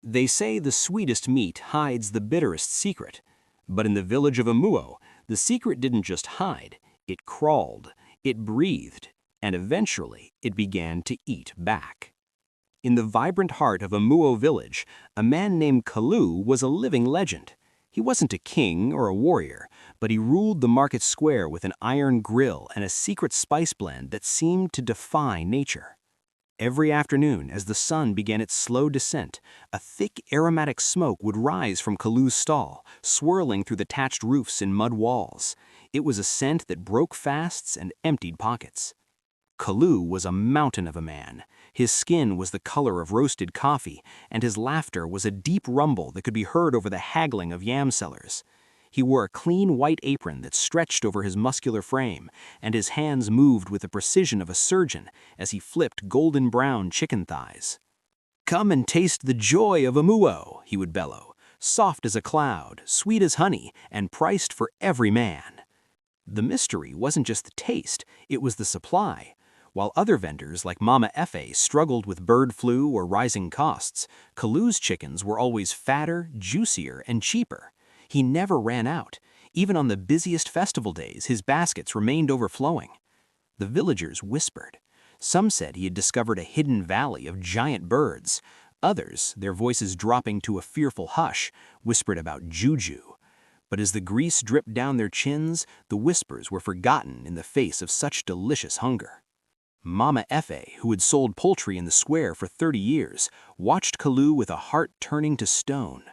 They say the sweetest meat hides the bitterest secret. But in the village of Emuo, the secret didn't just hide, it crawled, it breathed, and eventually it began to eat back. In the vibrant heart of Emuo village, a man named Kalu was a living legend. He wasn't a king or a warrior, but he ruled the market square with an iron grill and a secret spice blend that seemed to defy nature. Every afternoon, as the sun began its slow descent, a thick aromatic smoke would rise from Kalu's stall, swirling through the thatched roofs and mud walls. It was a scent that broke fasts and emptied pockets. Kalu was a mountain of a man. His skin was the color of roasted coffee, and his laughter was a deep rumble that could be heard over the haggling of yam sellers. He wore a clean white apron that stretched over his muscular frame, and his hands moved with the precision of a surgeon as he flipped golden brown chicken thighs. "Come and taste the joy of Emuo," he would bellow, soft as a cloud, sweet as honey, and priced for every man. The mystery wasn't just the taste, it was the supply. While other vendors like Mama Efe struggled with bird flu or rising costs, Kalu's chickens were always fatter, juicier, and cheaper. He never ran out. Even on the busiest festival days, his baskets remained overflowing. The villagers whispered. Some said he had discovered a hidden valley of giant birds. Others, their voices dropping to a fearful hush, whispered about juju. But as the grease dripped down their chins, the whispers were forgotten in the face of such delicious hunger. Mama Efe, who had sold poultry in the square for 30 years, watched Kalu with a heart turning to stone.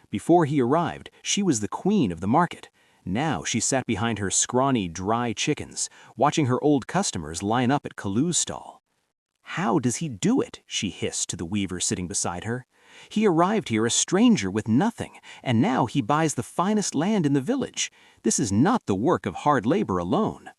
Before he arrived, she was the queen of the market. Now she sat behind her scrawny, dry chickens, watching her old customers line up at Kalu's stall. "How does he do it?" she hissed to the weaver sitting beside her. "He arrived here a stranger with nothing, and now he buys the finest land in the village. This is not the work of hard labor alone."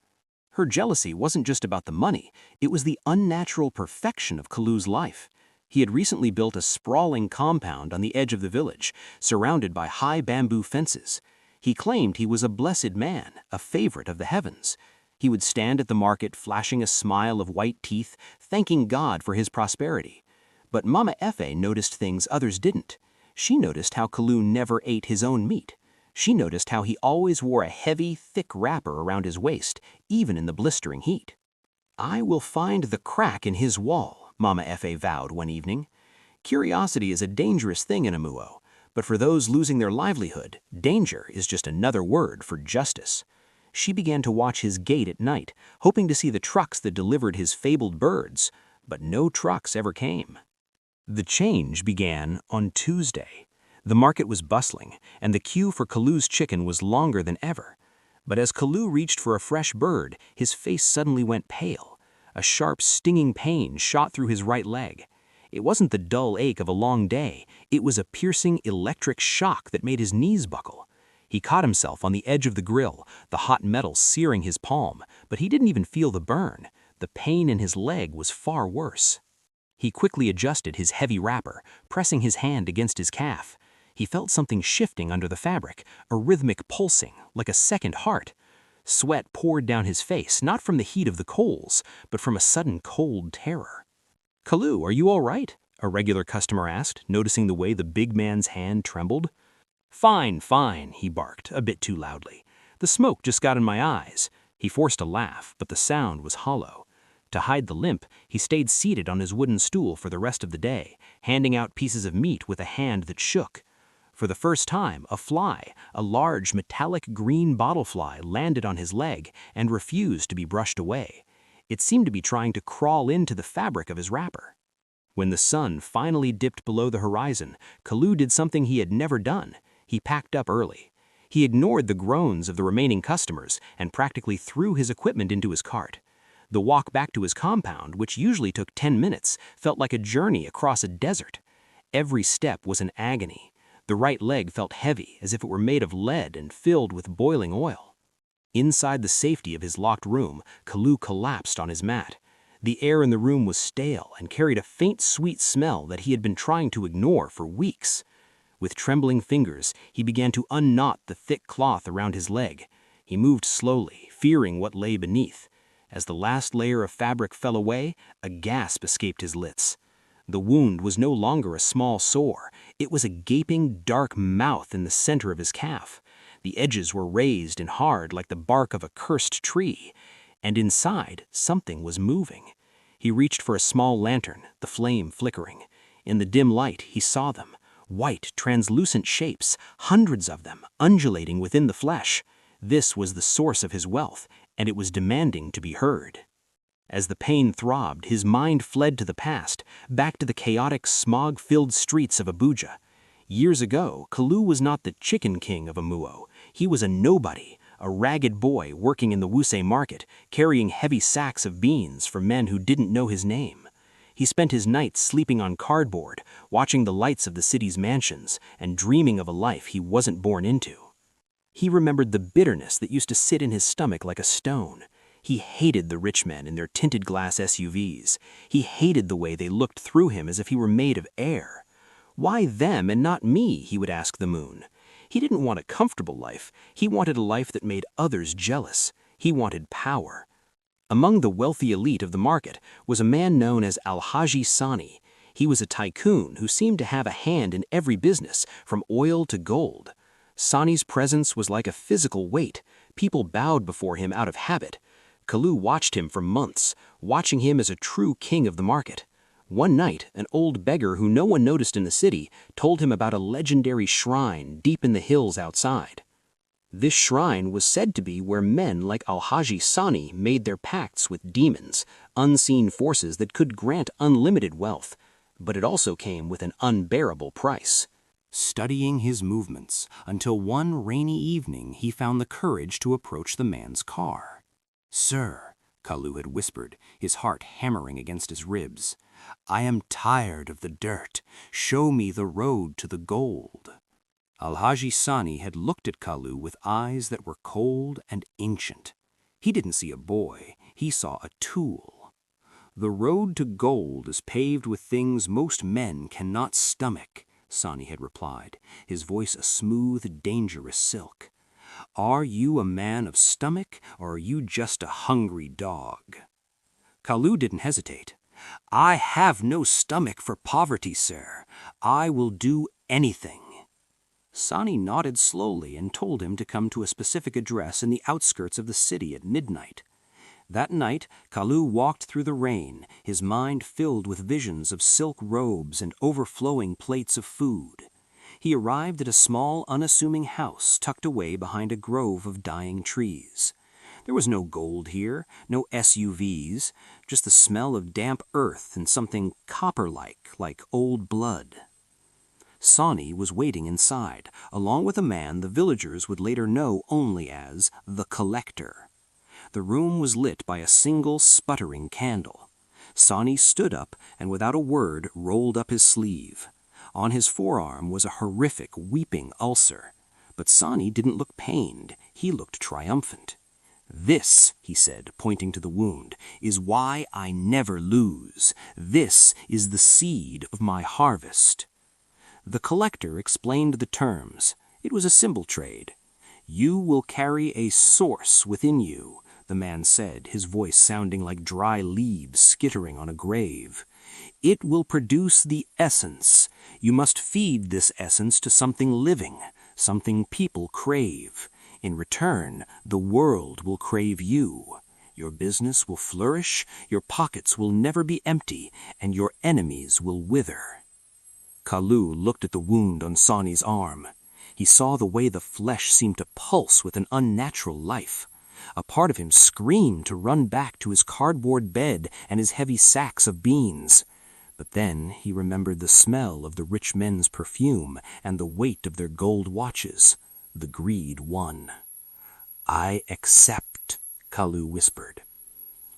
Her jealousy wasn't just about the money, it was the unnatural perfection of Kalu's life. He had recently built a sprawling compound on the edge of the village, surrounded by high bamboo fences. He claimed he was a blessed man, a favorite of the heavens. He would stand at the market flashing a smile of white teeth, thanking God for his prosperity. But Mama Efe noticed things others didn't. She noticed how Kalu never ate his own meat. She noticed how he always wore a heavy, thick wrapper around his waist, even in the blistering heat. "I will find the crack in his wall," Mama Efe vowed one evening. Curiosity is a dangerous thing in Emuo, but for those losing their livelihood, danger is just another word for justice. She began to watch his gate at night, hoping to see the trucks that delivered his fabled birds, but no trucks ever came. The change began on Tuesday. The market was bustling, and the queue for Kalu's chicken was longer than ever. But as Kalu reached for a fresh bird, his face suddenly went pale. A sharp, stinging pain shot through his right leg. It wasn't the dull ache of a long day, it was a piercing electric shock that made his knees buckle. He caught himself on the edge of the grill, the hot metal searing his palm, but he didn't even feel the burn. The pain in his leg was far worse. He quickly adjusted his heavy wrapper, pressing his hand against his calf. He felt something shifting under the fabric, a rhythmic pulsing, like a second heart. Sweat poured down his face, not from the heat of the coals, but from a sudden cold terror. "Kalu, are you all right?" a regular customer asked, noticing the way the big man's hand trembled. "Fine, fine," he barked, a bit too loudly. "The smoke just got in my eyes." He forced a laugh, but the sound was hollow. To hide the limp, he stayed seated on his wooden stool for the rest of the day, handing out pieces of meat with a hand that shook. For the first time, a fly, a large metallic green bottlefly, landed on his leg and refused to be brushed away. It seemed to be trying to crawl into the fabric of his wrapper. When the sun finally dipped below the horizon, Kalu did something he had never done. He packed up early. He ignored the groans of the remaining customers and practically threw his equipment into his cart. The walk back to his compound, which usually took 10 minutes, felt like a journey across a desert. Every step was an agony. The right leg felt heavy, as if it were made of lead and filled with boiling oil. Inside the safety of his locked room, Kalu collapsed on his mat. The air in the room was stale and carried a faint sweet smell that he had been trying to ignore for weeks. With trembling fingers, he began to unknot the thick cloth around his leg. He moved slowly, fearing what lay beneath. As the last layer of fabric fell away, a gasp escaped his lips. The wound was no longer a small sore. It was a gaping, dark mouth in the center of his calf. The edges were raised and hard like the bark of a cursed tree, and inside something was moving. He reached for a small lantern, the flame flickering. In the dim light, he saw them. White, translucent shapes, hundreds of them, undulating within the flesh. This was the source of his wealth, and it was demanding to be heard. As the pain throbbed, his mind fled to the past, back to the chaotic, smog-filled streets of Abuja. Years ago, Kalu was not the chicken king of Amuo. He was a nobody, a ragged boy working in the Wuse market, carrying heavy sacks of beans for men who didn't know his name. He spent his nights sleeping on cardboard, watching the lights of the city's mansions, and dreaming of a life he wasn't born into. He remembered the bitterness that used to sit in his stomach like a stone. He hated the rich men in their tinted glass SUVs. He hated the way they looked through him as if he were made of air. Why them and not me, he would ask the moon. He didn't want a comfortable life. He wanted a life that made others jealous. He wanted power. Among the wealthy elite of the market was a man known as Alhaji Sani. He was a tycoon who seemed to have a hand in every business, from oil to gold. Sani's presence was like a physical weight. People bowed before him out of habit. Kalu watched him for months, watching him as a true king of the market. One night, an old beggar who no one noticed in the city told him about a legendary shrine deep in the hills outside. This shrine was said to be where men like Alhaji Sani made their pacts with demons, unseen forces that could grant unlimited wealth, but it also came with an unbearable price. Studying his movements, until one rainy evening he found the courage to approach the man's car. "Sir," Kalu had whispered, his heart hammering against his ribs, "I am tired of the dirt. Show me the road to the gold." Alhaji Sani had looked at Kalu with eyes that were cold and ancient. He didn't see a boy, he saw a tool. "The road to gold is paved with things most men cannot stomach," Sani had replied, his voice a smooth, dangerous silk. "Are you a man of stomach, or are you just a hungry dog?" Kalu didn't hesitate. "I have no stomach for poverty, sir. I will do anything." Sani nodded slowly and told him to come to a specific address in the outskirts of the city at midnight. That night, Kalu walked through the rain, his mind filled with visions of silk robes and overflowing plates of food. He arrived at a small, unassuming house tucked away behind a grove of dying trees. There was no gold here, no SUVs, just the smell of damp earth and something copper-like, like old blood. Sani was waiting inside, along with a man the villagers would later know only as the Collector. The room was lit by a single sputtering candle. Sani stood up and without a word rolled up his sleeve. On his forearm was a horrific weeping ulcer. But Sani didn't look pained, he looked triumphant. "This," he said, pointing to the wound, "is why I never lose. This is the seed of my harvest." The Collector explained the terms. It was a simple trade. "You will carry a source within you," the man said, his voice sounding like dry leaves skittering on a grave. "It will produce the essence. You must feed this essence to something living, something people crave. In return, the world will crave you. Your business will flourish, your pockets will never be empty, and your enemies will wither." Kalu looked at the wound on Sani's arm. He saw the way the flesh seemed to pulse with an unnatural life. A part of him screamed to run back to his cardboard bed and his heavy sacks of beans. But then he remembered the smell of the rich men's perfume and the weight of their gold watches. The greed won. "I accept," Kalu whispered.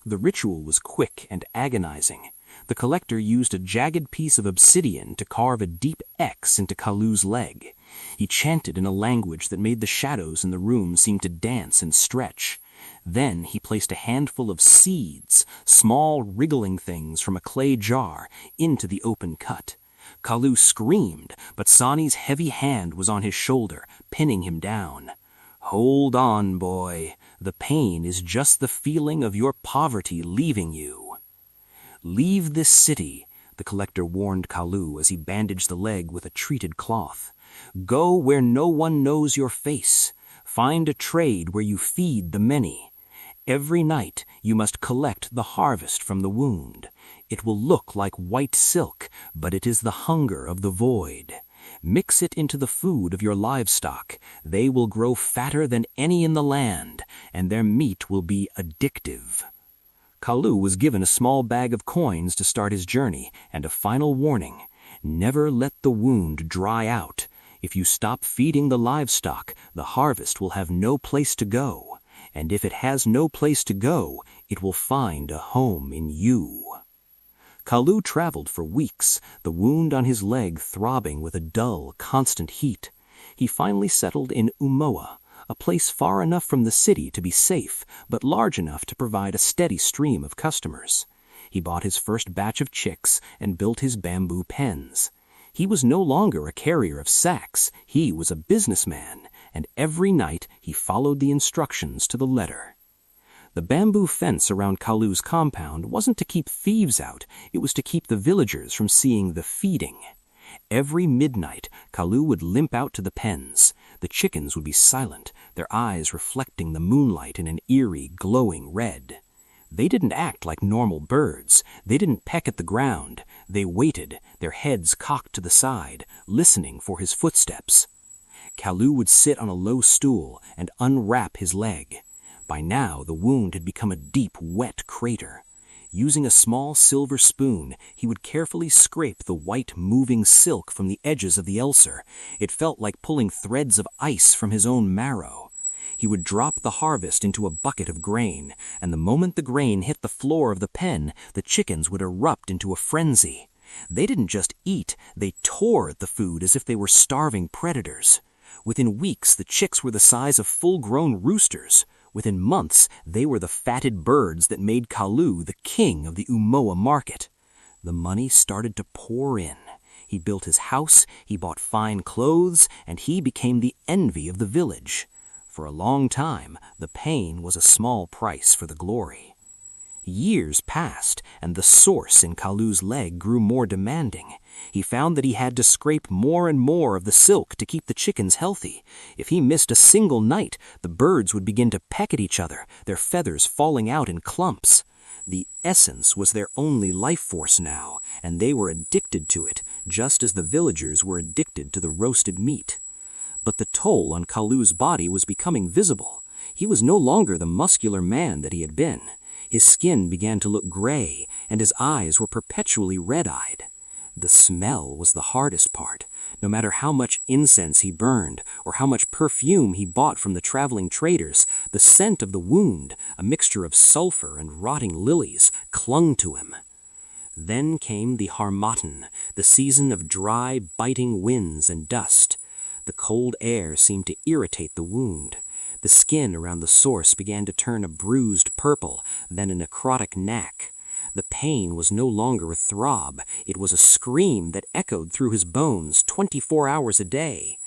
The ritual was quick and agonizing. The Collector used a jagged piece of obsidian to carve a deep X into Kalu's leg. He chanted in a language that made the shadows in the room seem to dance and stretch. Then he placed a handful of seeds, small wriggling things from a clay jar, into the open cut. Kalu screamed, but Sani's heavy hand was on his shoulder, pinning him down. "Hold on, boy. The pain is just the feeling of your poverty leaving you. Leave this city, the collector warned Kalu as he bandaged the leg with a treated cloth. "Go where no one knows your face. Find a trade where you feed the many. Every night you must collect the harvest from the wound. It will look like white silk, but it is the hunger of the void. Mix it into the food of your livestock. They will grow fatter than any in the land, and their meat will be addictive." Kalu was given a small bag of coins to start his journey, and a final warning: never let the wound dry out. If you stop feeding the livestock, the harvest will have no place to go. And if it has no place to go, it will find a home in you. Kalu traveled for weeks, the wound on his leg throbbing with a dull, constant heat. He finally settled in Umoa, a place far enough from the city to be safe, but large enough to provide a steady stream of customers. He bought his first batch of chicks and built his bamboo pens. He was no longer a carrier of sacks, he was a businessman, and every night he followed the instructions to the letter. The bamboo fence around Kalu's compound wasn't to keep thieves out, it was to keep the villagers from seeing the feeding. Every midnight, Kalu would limp out to the pens. The chickens would be silent, their eyes reflecting the moonlight in an eerie, glowing red. They didn't act like normal birds. They didn't peck at the ground. They waited, their heads cocked to the side, listening for his footsteps. Kalu would sit on a low stool and unwrap his leg. By now, the wound had become a deep, wet crater. Using a small silver spoon, he would carefully scrape the white, moving silk from the edges of the ulcer. It felt like pulling threads of ice from his own marrow. He would drop the harvest into a bucket of grain, and the moment the grain hit the floor of the pen, the chickens would erupt into a frenzy. They didn't just eat, they tore at the food as if they were starving predators. Within weeks, the chicks were the size of full-grown roosters. Within months, they were the fatted birds that made Kalu the king of the Umoa market. The money started to pour in. He built his house, he bought fine clothes, and he became the envy of the village. For a long time, the pain was a small price for the glory. Years passed, and the source in Kalu's leg grew more demanding. He found that he had to scrape more and more of the silk to keep the chickens healthy. If he missed a single night, the birds would begin to peck at each other, their feathers falling out in clumps. The essence was their only life force now, and they were addicted to it, just as the villagers were addicted to the roasted meat. But the toll on Kalu's body was becoming visible. He was no longer the muscular man that he had been. His skin began to look gray, and his eyes were perpetually red-eyed. The smell was the hardest part. No matter how much incense he burned, or how much perfume he bought from the traveling traders, the scent of the wound, a mixture of sulfur and rotting lilies, clung to him. Then came the harmattan, the season of dry, biting winds and dust. The cold air seemed to irritate the wound. The skin around the source began to turn a bruised purple, then a necrotic knack. The pain was no longer a throb, it was a scream that echoed through his bones 24 hours a day.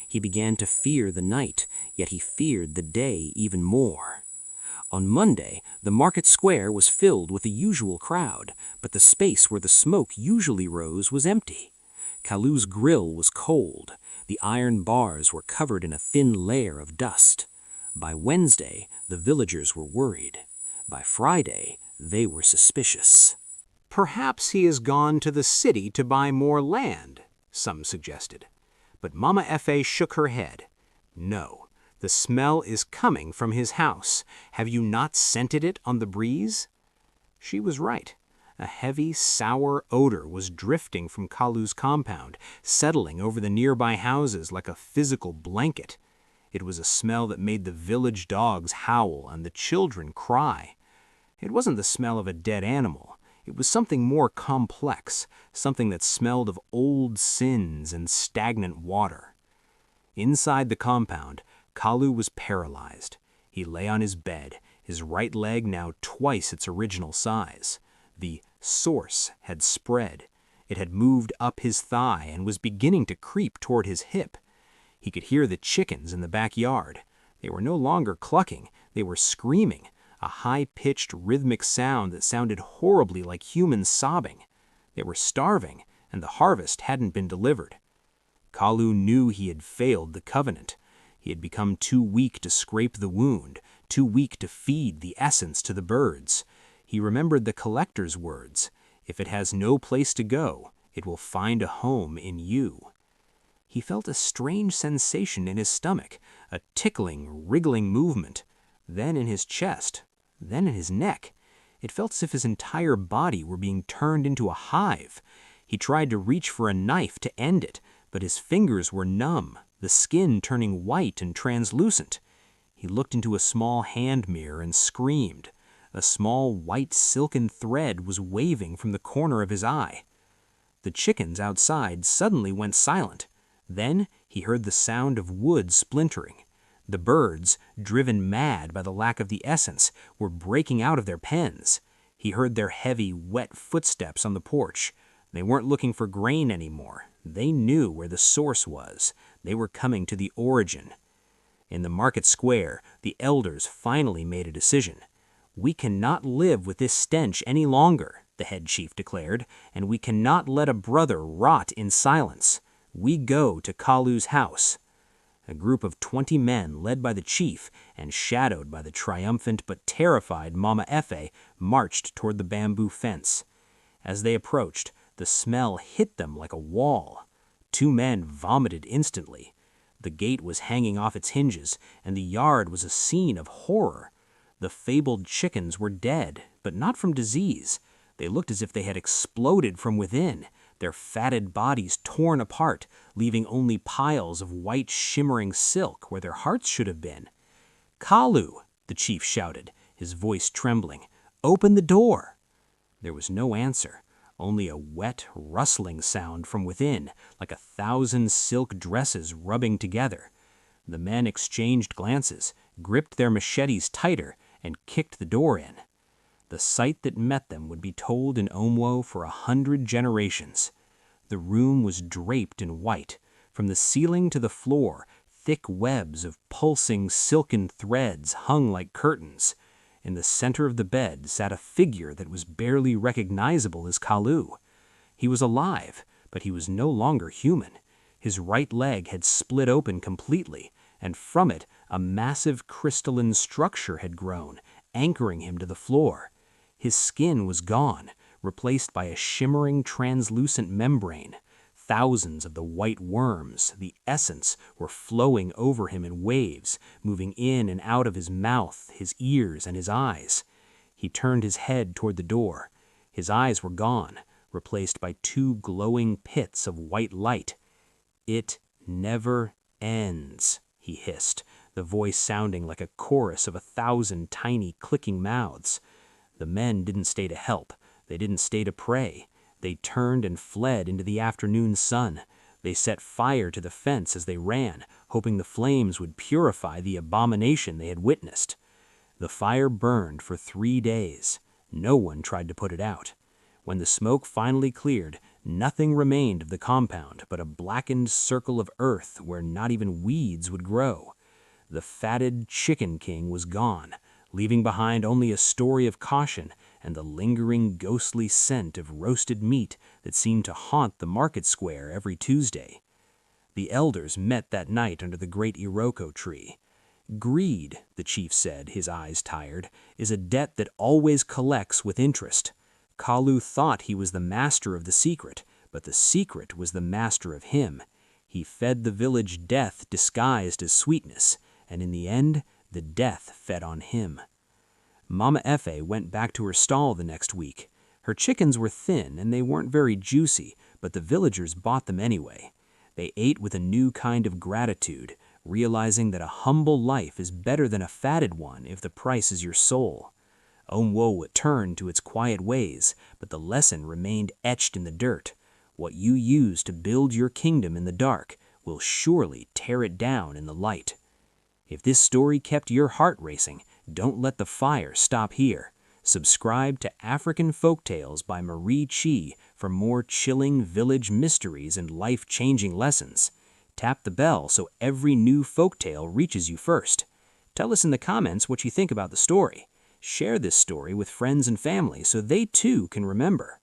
He began to fear the night, yet he feared the day even more. On Monday, the market square was filled with the usual crowd, but the space where the smoke usually rose was empty. Kalu's grill was cold. The iron bars were covered in a thin layer of dust. By Wednesday, the villagers were worried. By Friday, they were suspicious. "Perhaps he has gone to the city to buy more land," some suggested. But Mama Effie shook her head. "No, the smell is coming from his house. Have you not scented it on the breeze?" She was right. A heavy, sour odor was drifting from Kalu's compound, settling over the nearby houses like a physical blanket. It was a smell that made the village dogs howl and the children cry. It wasn't the smell of a dead animal. It was something more complex, something that smelled of old sins and stagnant water. Inside the compound, Kalu was paralyzed. He lay on his bed, his right leg now twice its original size. The source had spread. It had moved up his thigh and was beginning to creep toward his hip. He could hear the chickens in the backyard. They were no longer clucking, they were screaming, a high-pitched rhythmic sound that sounded horribly like human sobbing. They were starving, and the harvest hadn't been delivered. Kalu knew he had failed the covenant. He had become too weak to scrape the wound, too weak to feed the essence to the birds. He remembered the collector's words, "If it has no place to go, it will find a home in you." He felt a strange sensation in his stomach, a tickling, wriggling movement, then in his chest, then in his neck. It felt as if his entire body were being turned into a hive. He tried to reach for a knife to end it, but his fingers were numb, the skin turning white and translucent. He looked into a small hand mirror and screamed. A small white silken thread was waving from the corner of his eye. The chickens outside suddenly went silent. Then he heard the sound of wood splintering. The birds, driven mad by the lack of the essence, were breaking out of their pens. He heard their heavy, wet footsteps on the porch. They weren't looking for grain anymore. They knew where the source was. They were coming to the origin. In the market square, the elders finally made a decision. "We cannot live with this stench any longer," the head chief declared, "and we cannot let a brother rot in silence. We go to Kalu's house." A group of 20 men, led by the chief and shadowed by the triumphant but terrified Mama Efe, marched toward the bamboo fence. As they approached, the smell hit them like a wall. 2 men vomited instantly. The gate was hanging off its hinges, and the yard was a scene of horror. The fabled chickens were dead, but not from disease. They looked as if they had exploded from within, their fatted bodies torn apart, leaving only piles of white shimmering silk where their hearts should have been. "Kalu," the chief shouted, his voice trembling, "open the door." There was no answer, only a wet, rustling sound from within, like 1,000 silk dresses rubbing together. The men exchanged glances, gripped their machetes tighter, and kicked the door in. The sight that met them would be told in Omwo for 100 generations. The room was draped in white. From the ceiling to the floor, thick webs of pulsing silken threads hung like curtains. In the center of the bed sat a figure that was barely recognizable as Kalu. He was alive, but he was no longer human. His right leg had split open completely, and from it a massive crystalline structure had grown, anchoring him to the floor. His skin was gone, replaced by a shimmering translucent membrane. Thousands of the white worms, the essence, were flowing over him in waves, moving in and out of his mouth, his ears, and his eyes. He turned his head toward the door. His eyes were gone, replaced by 2 glowing pits of white light. "It never ends," he hissed, the voice sounding like a chorus of 1,000 tiny clicking mouths. The men didn't stay to help. They didn't stay to pray. They turned and fled into the afternoon sun. They set fire to the fence as they ran, hoping the flames would purify the abomination they had witnessed. The fire burned for 3 days. No one tried to put it out. When the smoke finally cleared, nothing remained of the compound but a blackened circle of earth where not even weeds would grow. The fatted Chicken King was gone, leaving behind only a story of caution and the lingering ghostly scent of roasted meat that seemed to haunt the market square every Tuesday. The elders met that night under the great Iroko tree. "Greed," the chief said, his eyes tired, "is a debt that always collects with interest. Kalu thought he was the master of the secret, but the secret was the master of him. He fed the village death disguised as sweetness, and in the end, the death fed on him." Mama Efe went back to her stall the next week. Her chickens were thin and they weren't very juicy, but the villagers bought them anyway. They ate with a new kind of gratitude, realizing that a humble life is better than a fatted one if the price is your soul. Omwo turned to its quiet ways, but the lesson remained etched in the dirt. What you use to build your kingdom in the dark will surely tear it down in the light. If this story kept your heart racing, don't let the fire stop here. Subscribe to African Folktales by Marie Chi for more chilling village mysteries and life-changing lessons. Tap the bell so every new folktale reaches you first. Tell us in the comments what you think about the story. Share this story with friends and family so they too can remember.